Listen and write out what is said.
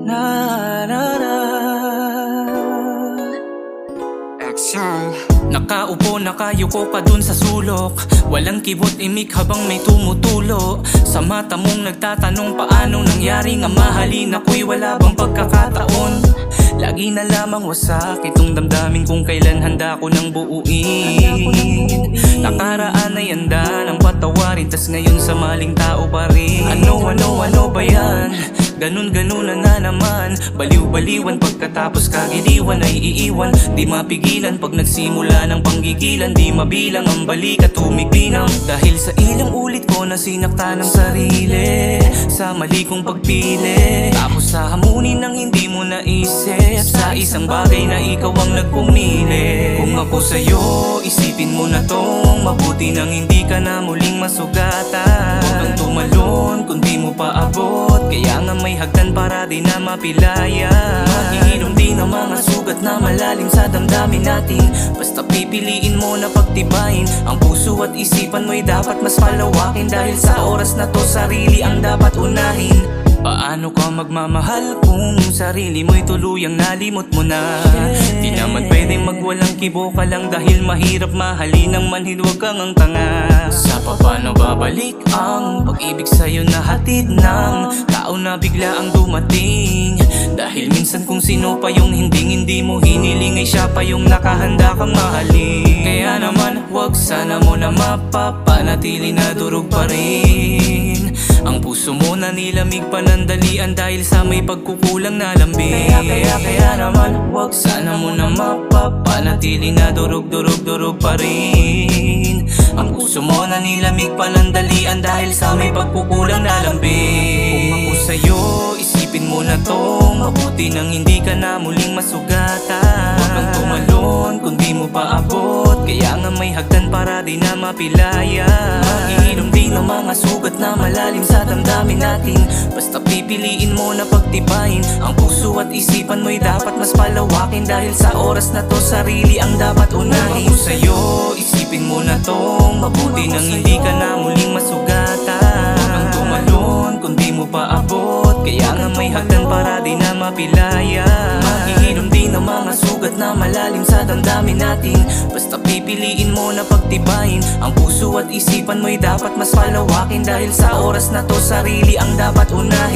na na na. Exile. Nakaupo, nakayuko ka dun sa sulok. Walang kibot imik habang may tumutulo. Sa mata mong nagtatanong paano nangyari nga mahalin ako'y wala bang pagkakataon. Lagi na lamang wasak itong damdamin kung kailan handa ko nang buuin. Nakaraan ay handa ng patawarin, tas ngayon sa maling tao pa rin. Ano ba yan? Ganun-ganunan na naman. Baliw-baliwan pagkatapos kagiliwan ay iiwan. Di mapigilan pag nagsimula ng panggigilan. Di mabilang ang balik at humiglinang. Dahil sa ilang ulit ko na sinakta ng sarili sa mali kong pagpili. Tapos sa hamunin ng hindi mo naisip sa isang bagay na ikaw ang nagpumili. Kung ako sa'yo, isipin mo na tong mabuti nang hindi ka na muling masugatan. Huwag kang tumalon kung di mo paabot, kaya nga may hagdan para di na mapilaya. Maghihilom din ang mga sugat na malalim sa damdamin natin. Basta pipiliin mo na pagtibayin ang puso at isipan mo'y dapat mas palawakin. Dahil sa oras na to sarili ang dapat unahin. Paano ka magmamahal kung sarili mo'y tuluyang nalimot mo na? Di naman pwedeng magwalang kibo ka lang dahil mahirap mahalin ang manhid, huwag kang ang tanga. Sa paano babalik ang pag-ibig sa'yo na hatid ng tao na bigla ang dumating? Dahil minsan kung sino pa yung hindi mo hiniling ay siya pa yung nakahanda kang mahalin. Kaya naman huwag sana mo na mapapanatili na durog pa rin ang puso mo na nilamig panandalian dahil sa may pagkukulang na lambing. Kaya naman huwag sana mo na mapapanatili na durog pa rin ang puso mo na nilamig panandalian dahil sa may pagkukulang na lambing. Kung ako sa'yo, isipin mo na tong mabuti nang hindi ka na muling masugatan. Huwag kang tumalon kung di mo paabot, kaya nga may hagdan para di na mapilaya. Maghihilom din ang mga sugat na malalim sa damdamin natin. Basta pipiliin mo na pagtibayin ang puso at isipan mo'y dapat mas palawakin. Dahil sa oras na to sarili ang dapat unahin. Kung ako sa'yo, isipin mo na tong mabuti nang hindi ka na muling masugatan. Huwag kang tumalon kung di mo paabot, kaya nga may hagdan para di na mapilaya. Maghihilom din ang mga sugat na malalim sa damdamin natin. Basta pipiliin mo na pagtibayin ang puso at isipan mo'y dapat mas palawakin. Dahil sa oras na to sarili ang dapat unahin.